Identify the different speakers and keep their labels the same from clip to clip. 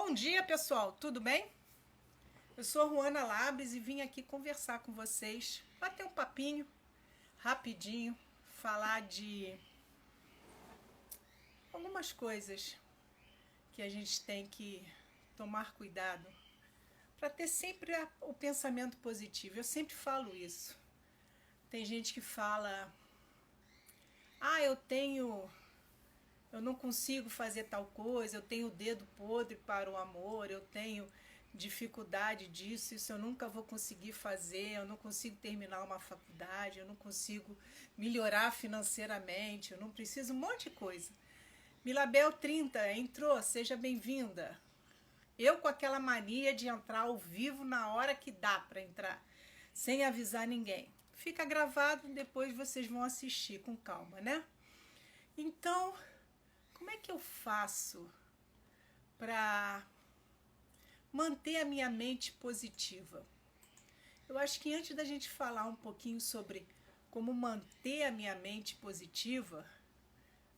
Speaker 1: Bom dia, pessoal, tudo bem? Eu sou Ruana Labres e vim aqui conversar com vocês, bater um papinho rapidinho, falar de algumas coisas que a gente tem que tomar cuidado para ter sempre o pensamento positivo. Eu sempre falo isso. Tem gente que fala: "Ah, eu não consigo fazer tal coisa, eu tenho o dedo podre para o amor, eu tenho dificuldade disso, isso eu nunca vou conseguir fazer, eu não consigo terminar uma faculdade, eu não consigo melhorar financeiramente, eu não preciso um monte de coisa." Milabel 30 entrou, seja bem-vinda. Eu com aquela mania de entrar ao vivo na hora que dá para entrar, sem avisar ninguém. Fica gravado, depois vocês vão assistir com calma, né? Então, como é que eu faço para manter a minha mente positiva? Eu acho que antes da gente falar um pouquinho sobre como manter a minha mente positiva,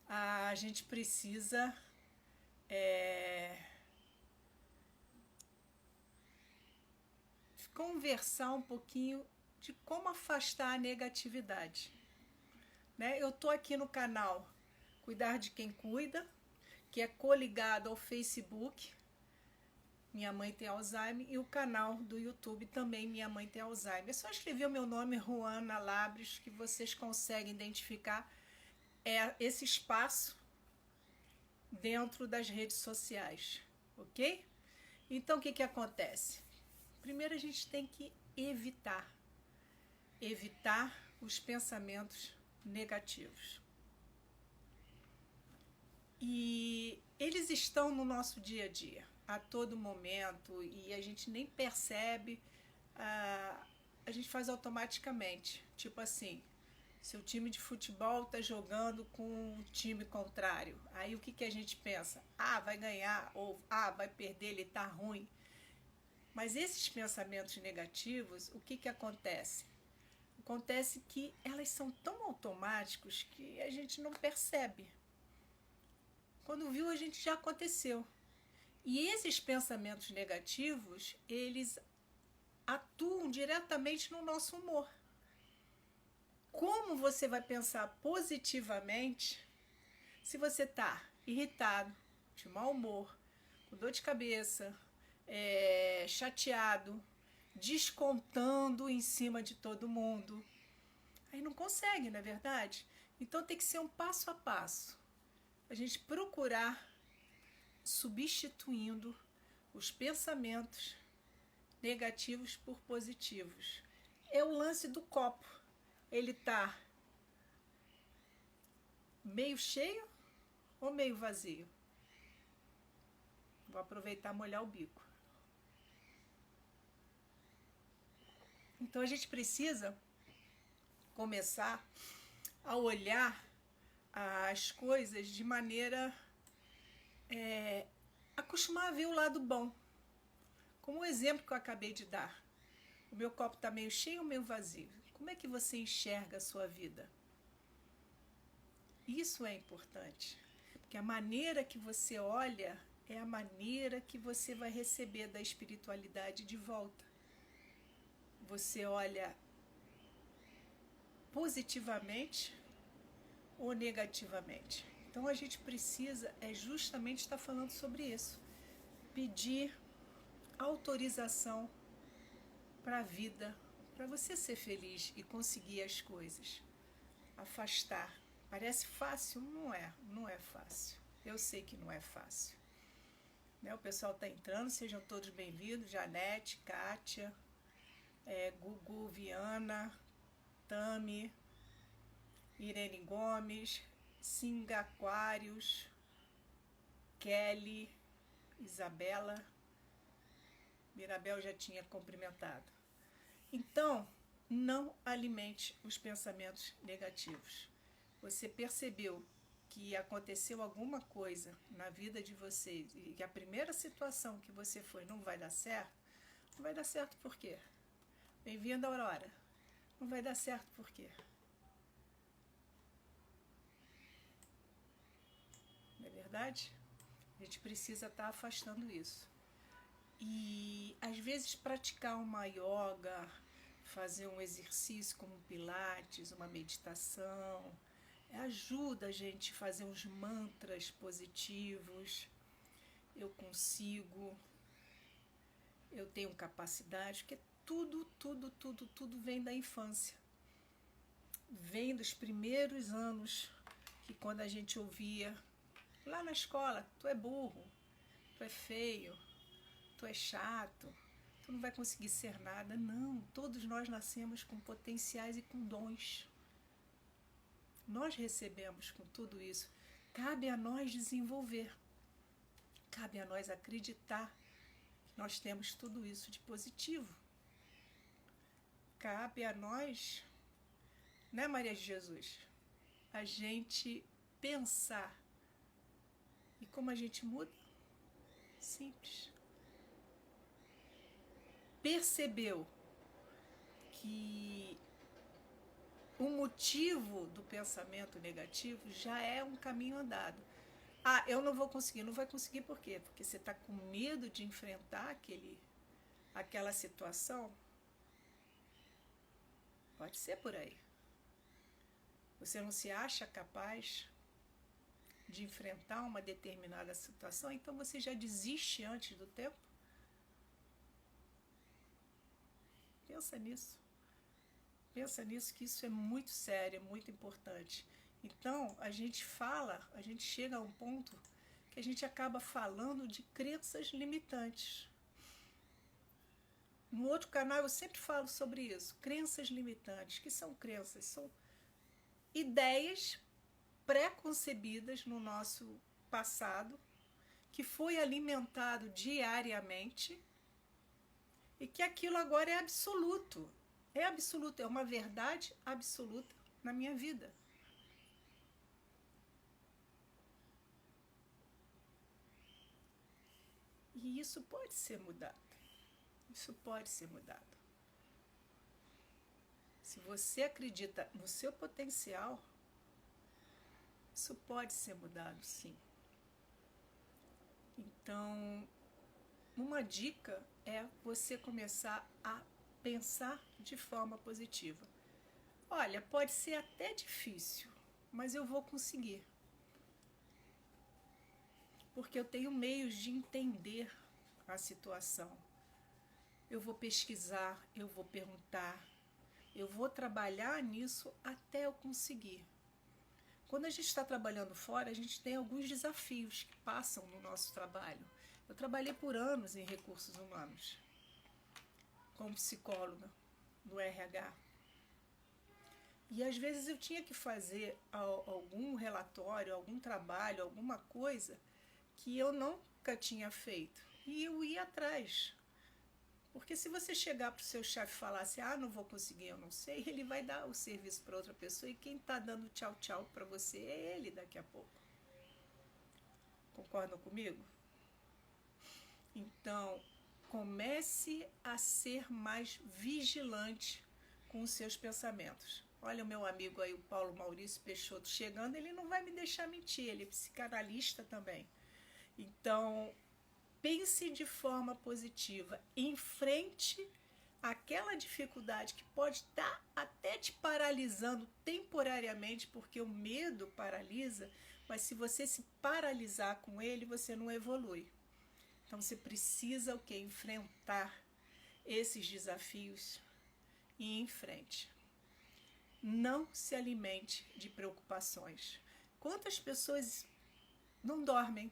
Speaker 1: a gente precisa conversar um pouquinho de como afastar a negatividade, né? Eu tô aqui no canal Cuidar de Quem Cuida, que é coligado ao Facebook, Minha Mãe Tem Alzheimer, e o canal do YouTube também, Minha Mãe Tem Alzheimer. É só escrever o meu nome, Ruana Labres, que vocês conseguem identificar esse espaço dentro das redes sociais, ok? Então, o que acontece? Primeiro, a gente tem que evitar os pensamentos negativos. E eles estão no nosso dia a dia, a todo momento, e a gente nem percebe, a gente faz automaticamente. Tipo assim, seu time de futebol está jogando com um time contrário. Aí o que a gente pensa? Ah, vai ganhar, ou ah, vai perder, ele está ruim. Mas esses pensamentos negativos, o que acontece? Acontece que elas são tão automáticos que a gente não percebe. Quando viu, a gente já aconteceu. E esses pensamentos negativos, eles atuam diretamente no nosso humor. Como você vai pensar positivamente se você está irritado, de mau humor, com dor de cabeça, chateado, descontando em cima de todo mundo? Aí não consegue, não é verdade? Então tem que ser um passo a passo. A gente procurar substituindo os pensamentos negativos por positivos. É o lance do copo. Ele está meio cheio ou meio vazio? Vou aproveitar e molhar o bico. Então a gente precisa começar a olhar as coisas de maneira acostumar a ver o lado bom. Como o exemplo que eu acabei de dar. O meu copo está meio cheio ou meio vazio? Como é que você enxerga a sua vida? Isso é importante, porque a maneira que você olha é a maneira que você vai receber da espiritualidade de volta. Você olha positivamente ou negativamente? Então a gente precisa justamente estar falando sobre isso. Pedir autorização para a vida, para você ser feliz e conseguir as coisas. Afastar. Parece fácil? Não é fácil. Eu sei que não é fácil. Né? O pessoal está entrando, sejam todos bem-vindos. Janete, Kátia, Gugu, Viana, Tami, Irene Gomes, Singa Aquários, Kelly, Isabela, Mirabel já tinha cumprimentado. Então, não alimente os pensamentos negativos. Você percebeu que aconteceu alguma coisa na vida de vocês e que a primeira situação que você foi não vai dar certo? Não vai dar certo por quê? Bem-vinda, Aurora. Não vai dar certo por quê? Não é verdade? A gente precisa estar afastando isso. E às vezes praticar uma yoga, fazer um exercício como um pilates, uma meditação, ajuda a gente a fazer uns mantras positivos. Eu consigo, eu tenho capacidade, porque tudo vem da infância. Vem dos primeiros anos, que quando a gente ouvia lá na escola, tu é burro, tu é feio, tu é chato, tu não vai conseguir ser nada. Não, todos nós nascemos com potenciais e com dons. Nós recebemos com tudo isso. Cabe a nós desenvolver. Cabe a nós acreditar que nós temos tudo isso de positivo. Cabe a nós, né, Maria de Jesus, a gente pensar. E como a gente muda? Simples. Percebeu que o motivo do pensamento negativo já é um caminho andado. Ah, eu não vou conseguir. Não vai conseguir por quê? Porque você está com medo de enfrentar aquela situação? Pode ser por aí. Você não se acha capaz de enfrentar uma determinada situação, então você já desiste antes do tempo? Pensa nisso. Pensa nisso, que isso é muito sério, é muito importante. Então, a gente chega a um ponto que a gente acaba falando de crenças limitantes. No outro canal eu sempre falo sobre isso, crenças limitantes. Que são crenças? São ideias pré-concebidas no nosso passado, que foi alimentado diariamente e que aquilo agora é absoluto. É absoluto, é uma verdade absoluta na minha vida. E isso pode ser mudado. Isso pode ser mudado. Se você acredita no seu potencial, isso pode ser mudado, sim. Então, uma dica é você começar a pensar de forma positiva. Olha, pode ser até difícil, mas eu vou conseguir. Porque eu tenho meios de entender a situação. Eu vou pesquisar, eu vou perguntar, eu vou trabalhar nisso até eu conseguir. Quando a gente está trabalhando fora, a gente tem alguns desafios que passam no nosso trabalho. Eu trabalhei por anos em recursos humanos, como psicóloga no RH. E às vezes eu tinha que fazer algum relatório, algum trabalho, alguma coisa que eu nunca tinha feito. E eu ia atrás. Porque se você chegar para o seu chefe e falar assim, não vou conseguir, eu não sei, ele vai dar o serviço para outra pessoa e quem está dando tchau, tchau para você é ele daqui a pouco. Concordam comigo? Então, comece a ser mais vigilante com os seus pensamentos. Olha o meu amigo aí, o Paulo Maurício Peixoto, chegando, ele não vai me deixar mentir, ele é psicanalista também. Então, pense de forma positiva, enfrente aquela dificuldade que pode estar até te paralisando temporariamente, porque o medo paralisa, mas se você se paralisar com ele, você não evolui. Então você precisa o quê? Enfrentar esses desafios e ir em frente. Não se alimente de preocupações. Quantas pessoas não dormem?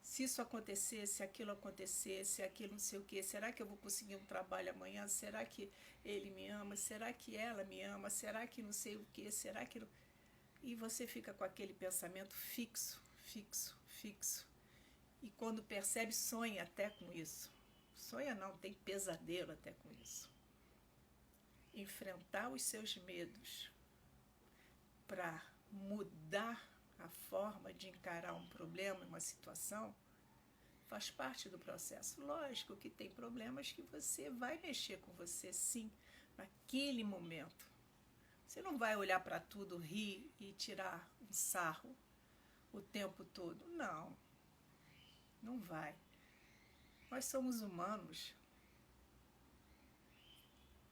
Speaker 1: Se isso acontecesse, se aquilo acontecesse, se aquilo não sei o quê, será que eu vou conseguir um trabalho amanhã? Será que ele me ama? Será que ela me ama? Será que não sei o quê? Será que não... E você fica com aquele pensamento fixo. E quando percebe, sonha até com isso. Sonha não, tem pesadelo até com isso. Enfrentar os seus medos para mudar a forma de encarar um problema, uma situação, faz parte do processo. Lógico que tem problemas que você vai mexer com você, sim, naquele momento. Você não vai olhar para tudo, rir e tirar um sarro o tempo todo. Não vai. Nós somos humanos.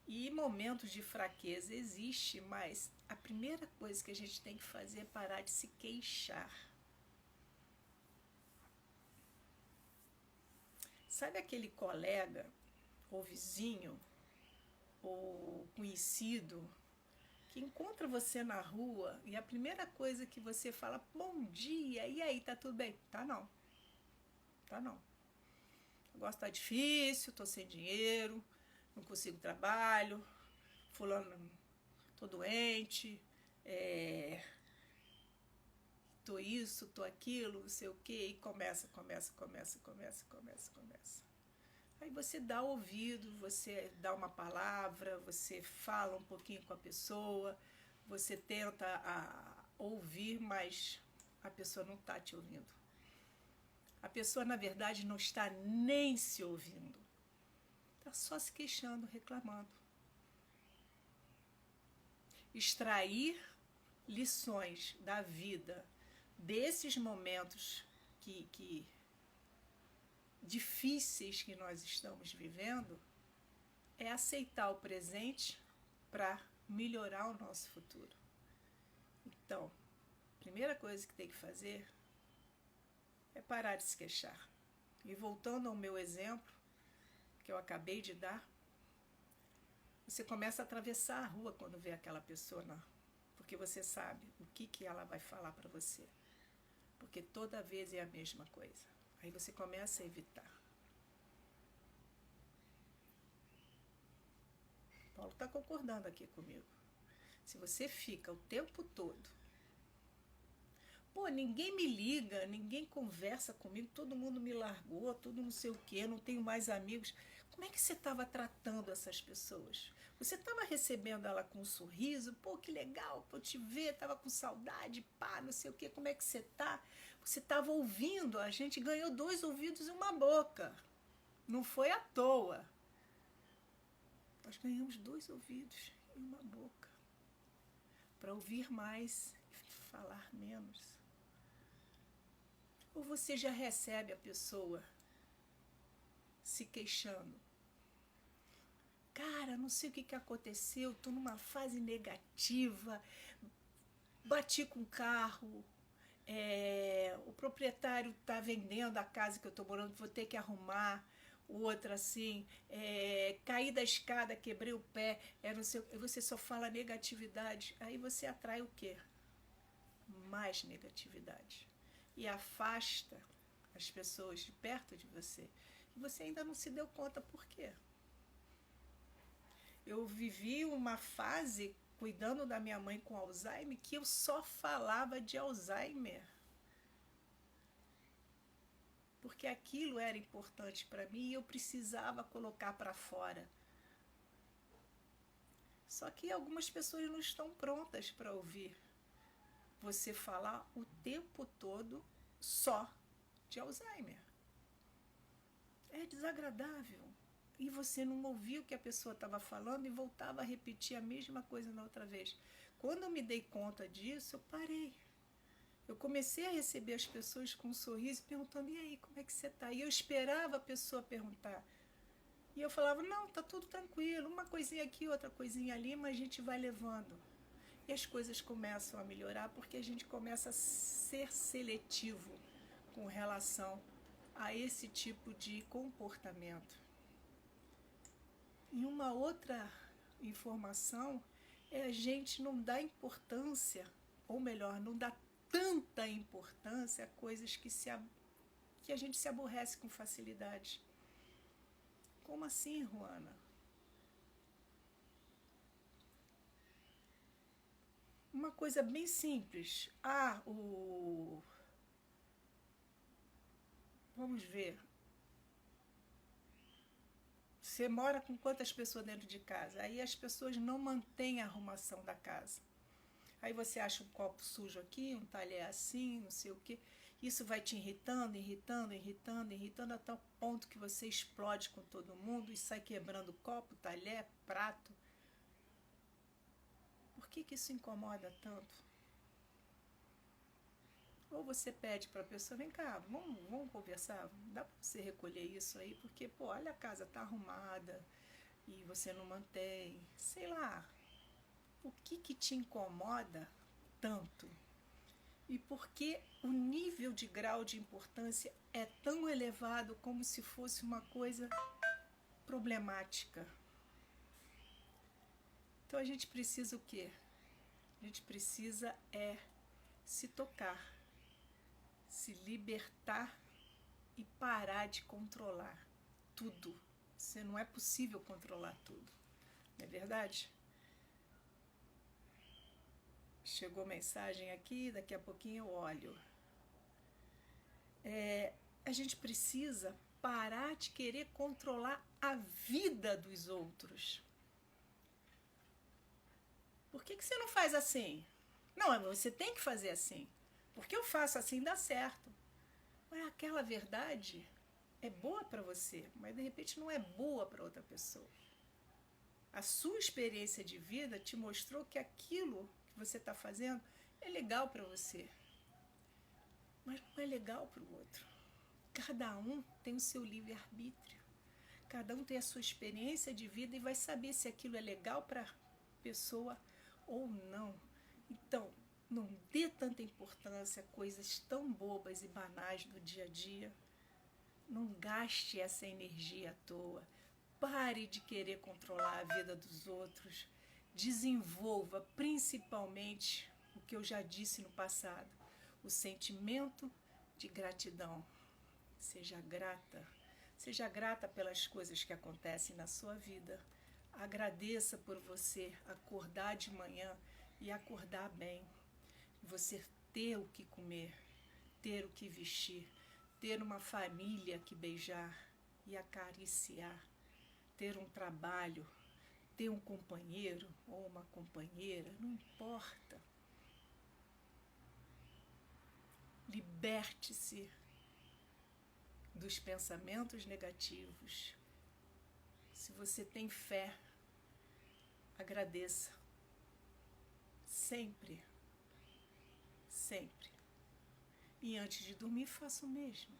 Speaker 1: E momentos de fraqueza existe, mas a primeira coisa que a gente tem que fazer é parar de se queixar. Sabe aquele colega, ou vizinho, ou conhecido, que encontra você na rua e a primeira coisa que você fala, bom dia, e aí, tá tudo bem? Tá não. Tá não. O negócio tá difícil, tô sem dinheiro, não consigo trabalho, fulano, tô doente, tô isso, tô aquilo, não sei o quê, e começa. Aí você dá ouvido, você dá uma palavra, você fala um pouquinho com a pessoa, você tenta ouvir, mas a pessoa não está te ouvindo. A pessoa, na verdade, não está nem se ouvindo. Está só se queixando, reclamando. Extrair lições da vida desses momentos que difíceis que nós estamos vivendo é aceitar o presente para melhorar o nosso futuro. Então, a primeira coisa que tem que fazer é parar de se queixar. E voltando ao meu exemplo, que eu acabei de dar, você começa a atravessar a rua quando vê aquela pessoa, porque você sabe o que ela vai falar para você. Porque toda vez é a mesma coisa. Aí você começa a evitar. Paulo está concordando aqui comigo. Se você fica o tempo todo, pô, ninguém me liga, ninguém conversa comigo, todo mundo me largou, tudo não sei o quê, não tenho mais amigos. Como é que você estava tratando essas pessoas? Você estava recebendo ela com um sorriso? Pô, que legal, pô, te ver, estava com saudade, pá, não sei o quê, como é que você está? Você estava ouvindo, a gente ganhou 2 ouvidos e uma boca. Não foi à toa. Nós ganhamos 2 ouvidos e uma boca. Para ouvir mais e falar menos. Ou você já recebe a pessoa se queixando? Cara, não sei o que aconteceu, estou numa fase negativa, bati com o carro, o proprietário está vendendo a casa que eu estou morando, vou ter que arrumar. Outra assim, caí da escada, quebrei o pé, não sei, você só fala negatividade, aí você atrai o quê? Mais negatividade. E afasta as pessoas de perto de você. E você ainda não se deu conta por quê. Eu vivi uma fase cuidando da minha mãe com Alzheimer que eu só falava de Alzheimer. Porque aquilo era importante para mim e eu precisava colocar para fora. Só que algumas pessoas não estão prontas para ouvir você falar o tempo todo só de Alzheimer. É desagradável. E você não ouvia o que a pessoa estava falando e voltava a repetir a mesma coisa na outra vez. Quando eu me dei conta disso, eu parei. Eu comecei a receber as pessoas com um sorriso, perguntando, e aí, como é que você está? E eu esperava a pessoa perguntar. E eu falava, não, tá tudo tranquilo, uma coisinha aqui, outra coisinha ali, mas a gente vai levando. E as coisas começam a melhorar porque a gente começa a ser seletivo com relação a esse tipo de comportamento. E uma outra informação é a gente não dar importância, ou melhor, não dar tanta importância a coisas que a gente se aborrece com facilidade. Como assim, Ruana? Uma coisa bem simples. Vamos ver. Você mora com quantas pessoas dentro de casa? Aí as pessoas não mantêm a arrumação da casa. Aí você acha um copo sujo aqui, um talher assim, não sei o quê. Isso vai te irritando a tal ponto que você explode com todo mundo e sai quebrando copo, talher, prato. Por que isso incomoda tanto? Ou você pede para a pessoa, vem cá, vamos conversar, dá para você recolher isso aí, porque, pô, olha, a casa tá arrumada e você não mantém, sei lá, o que te incomoda tanto? E por que o nível de grau de importância é tão elevado como se fosse uma coisa problemática? Então a gente precisa o quê? A gente precisa se tocar, se libertar e parar de controlar tudo. Você não é possível controlar tudo, não é verdade? Chegou mensagem aqui, daqui a pouquinho eu olho. A gente precisa parar de querer controlar a vida dos outros. Por que você não faz assim? Não, você tem que fazer assim. Porque eu faço assim, dá certo. Mas aquela verdade é boa para você, mas de repente não é boa para outra pessoa. A sua experiência de vida te mostrou que aquilo que você está fazendo é legal para você, mas não é legal para o outro. Cada um tem o seu livre-arbítrio. Cada um tem a sua experiência de vida e vai saber se aquilo é legal para a pessoa ou não. Então, não dê tanta importância a coisas tão bobas e banais do dia a dia. Não gaste essa energia à toa. Pare de querer controlar a vida dos outros. Desenvolva principalmente o que eu já disse no passado, o sentimento de gratidão. Seja grata pelas coisas que acontecem na sua vida. Agradeça por você acordar de manhã e acordar bem. Você ter o que comer, ter o que vestir, ter uma família que beijar e acariciar, ter um trabalho, ter um companheiro ou uma companheira, não importa. Liberte-se dos pensamentos negativos. Se você tem fé, agradeça. Sempre. Sempre. E antes de dormir, faça o mesmo.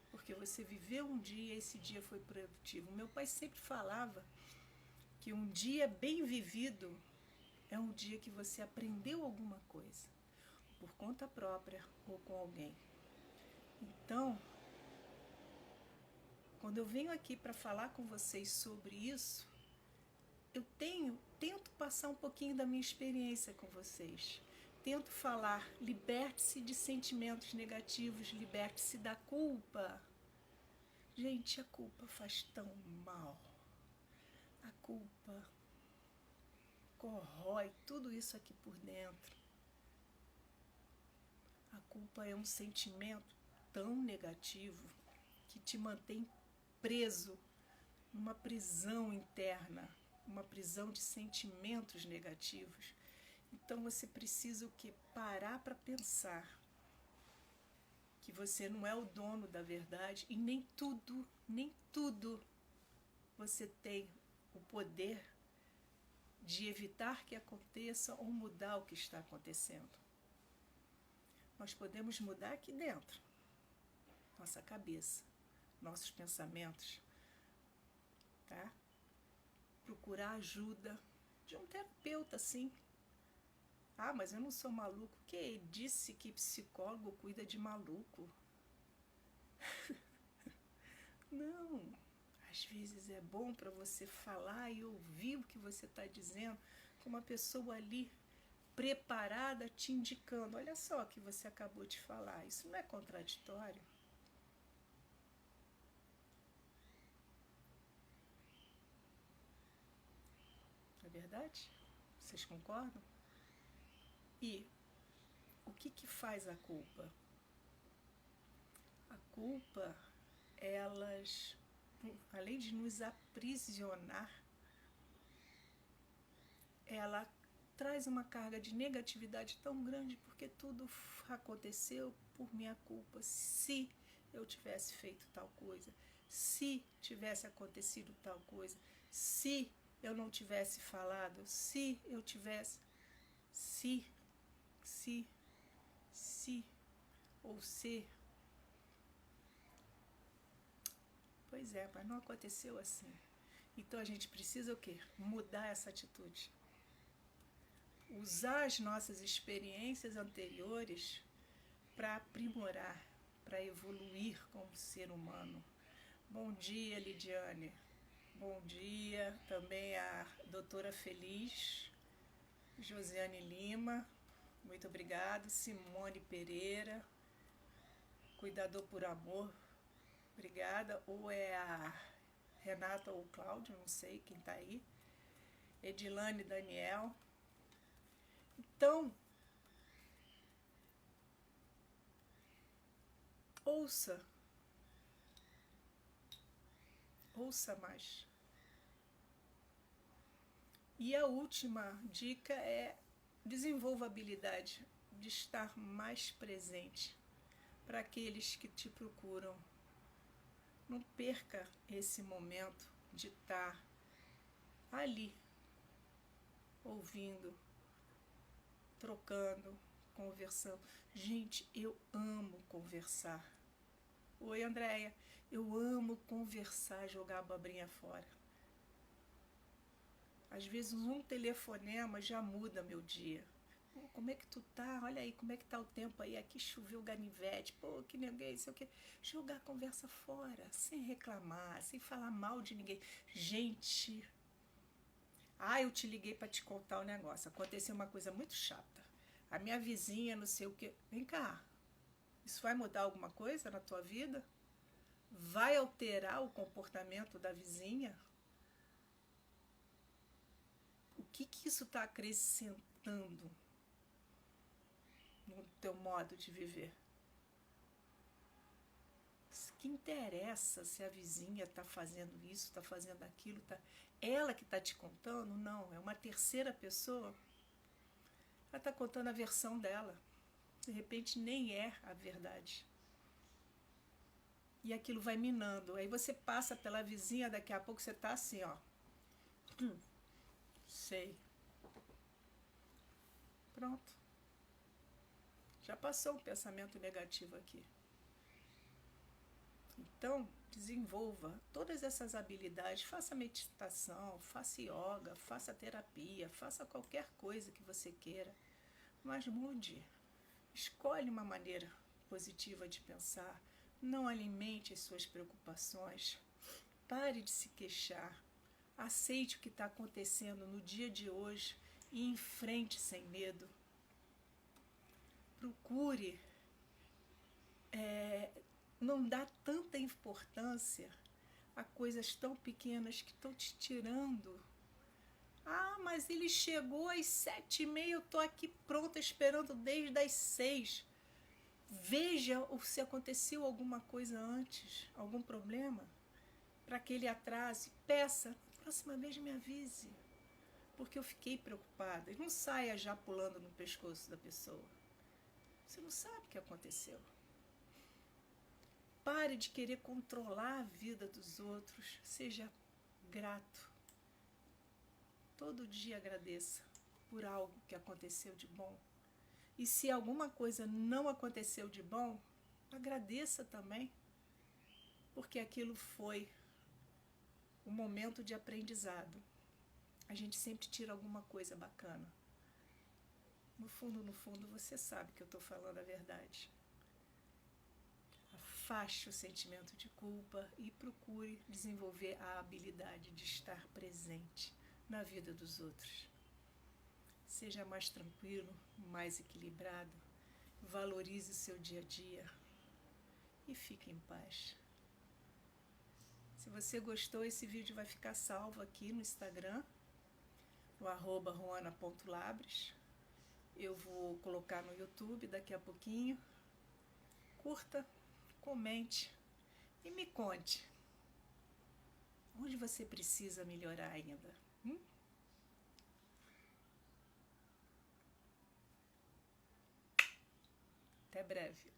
Speaker 1: Porque você viveu um dia e esse dia foi produtivo. Meu pai sempre falava que um dia bem vivido é um dia que você aprendeu alguma coisa, por conta própria ou com alguém. Então, quando eu venho aqui para falar com vocês sobre isso, eu tento passar um pouquinho da minha experiência com vocês. Tento falar, liberte-se de sentimentos negativos, liberte-se da culpa. Gente, a culpa faz tão mal. A culpa corrói tudo isso aqui por dentro. A culpa é um sentimento tão negativo que te mantém preso numa prisão interna, uma prisão de sentimentos negativos. Então você precisa o quê? Parar para pensar que você não é o dono da verdade e nem tudo você tem o poder de evitar que aconteça ou mudar o que está acontecendo. Nós podemos mudar aqui dentro, nossa cabeça, nossos pensamentos, tá? Procurar ajuda de um terapeuta, sim. Ah, mas eu não sou maluco. Quem disse que psicólogo cuida de maluco? Não. Às vezes é bom para você falar e ouvir o que você está dizendo, com uma pessoa ali preparada te indicando. Olha só o que você acabou de falar. Isso não é contraditório? Não é verdade? Vocês concordam? E o que faz a culpa? A culpa, elas, além de nos aprisionar, ela traz uma carga de negatividade tão grande porque tudo aconteceu por minha culpa. Se eu tivesse feito tal coisa, se tivesse acontecido tal coisa, se eu não tivesse falado, se eu tivesse... Se se ou ser. Pois é, mas não aconteceu assim. Então a gente precisa o quê? Mudar essa atitude. Usar as nossas experiências anteriores para aprimorar, para evoluir como ser humano. Bom dia, Lidiane. Bom dia também a doutora Feliz, Josiane Lima, muito obrigado. Simone Pereira, Cuidador por Amor, obrigada. Ou é a Renata ou o Cláudio, não sei quem está aí. Edilane Daniel. Então, ouça mais. E a última dica é desenvolva a habilidade de estar mais presente para aqueles que te procuram. Não perca esse momento de estar ali, ouvindo, trocando, conversando. Gente, eu amo conversar. Oi, Andréia. Eu amo conversar, jogar a abobrinha fora. Às vezes um telefonema já muda meu dia. Pô, como é que tu tá? Olha aí, como é que tá o tempo aí? Aqui choveu ganivete. Pô, que ninguém, sei o quê. Jogar a conversa fora, sem reclamar, sem falar mal de ninguém. Gente, eu te liguei para te contar um negócio. Aconteceu uma coisa muito chata. A minha vizinha, não sei o quê. Vem cá, isso vai mudar alguma coisa na tua vida? Vai alterar o comportamento da vizinha? O que isso está acrescentando no teu modo de viver? Que interessa se a vizinha está fazendo isso, está fazendo aquilo, tá? Ela que está te contando? Não, é uma terceira pessoa. Ela está contando a versão dela. De repente nem é a verdade. E aquilo vai minando. Aí você passa pela vizinha, daqui a pouco você está assim, ó. Sei. Pronto. Já passou um pensamento negativo aqui. Então, desenvolva todas essas habilidades, faça meditação, faça yoga, faça terapia, faça qualquer coisa que você queira, mas mude. Escolhe uma maneira positiva de pensar, não alimente as suas preocupações, pare de se queixar, aceite o que está acontecendo no dia de hoje e enfrente sem medo. Procure não dar tanta importância a coisas tão pequenas que estão te tirando. Mas ele chegou às 7h30, eu estou aqui pronta esperando desde as 6. Veja se aconteceu alguma coisa antes, algum problema, para que ele atrase. Peça, próxima vez me avise, porque eu fiquei preocupada. E não saia já pulando no pescoço da pessoa. Você não sabe o que aconteceu. Pare de querer controlar a vida dos outros. Seja grato. Todo dia agradeça por algo que aconteceu de bom. E se alguma coisa não aconteceu de bom, agradeça também. Porque aquilo foi um momento de aprendizado. A gente sempre tira alguma coisa bacana. No fundo, você sabe que eu estou falando a verdade. Afaste o sentimento de culpa e procure desenvolver a habilidade de estar presente na vida dos outros. Seja mais tranquilo, mais equilibrado, valorize o seu dia a dia e fique em paz. Se você gostou, esse vídeo vai ficar salvo aqui no Instagram, no @ruana.labres. Eu vou colocar no YouTube daqui a pouquinho. Curta, comente e me conte onde você precisa melhorar ainda. Até breve.